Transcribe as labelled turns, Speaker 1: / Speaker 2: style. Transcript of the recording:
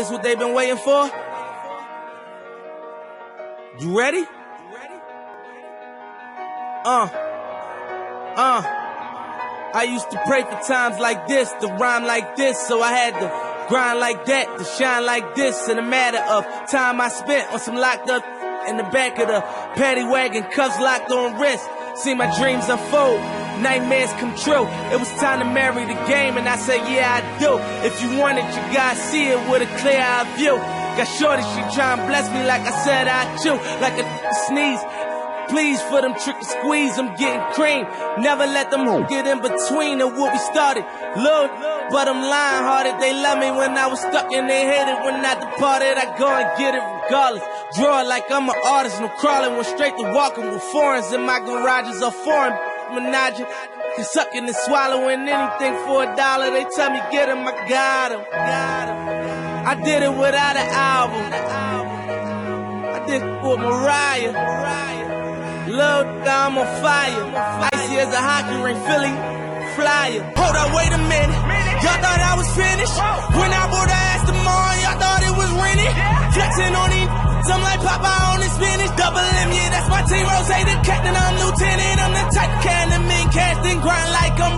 Speaker 1: This is what they've been waiting for. You ready? I used to pray for times like this, to rhyme like this, so I had to grind like that, to shine like this. In a matter of time I spent on some locked up in the back of the paddy wagon, cuffs locked on wrist. See my dreams unfold, nightmares come true. It was time to marry the game, and I said, yeah, I do. If you want it, you gotta see it with a clear eye view. Got shorty, she try and bless me like I said I chew, like a sneeze. Please for them trick and squeeze, I'm getting cream. Never let them get in between of what we started. Look, but I'm lying hearted. They love me when I was stuck and they hated when I departed. I go and get it regardless. Draw it like I'm an artist, no crawling. Went straight to walking with foreigns in my garages or foreign menage. Sucking and swallowing anything for $1. They tell me get him, I got him. I did it without an album. I did it with Mariah. Lil' I'm on fire. Icy as a hockey ring, Philly flyer. Hold up, wait a minute. Y'all thought I was finished. When I bought the Aston Martin, y'all thought it was rented. Flexing on these, I'm like Popeye on the spinach. Double M, yeah, that's my team. Rose the captain, I'm lieutenant. I'm the type of can that mean casting, grind like I'm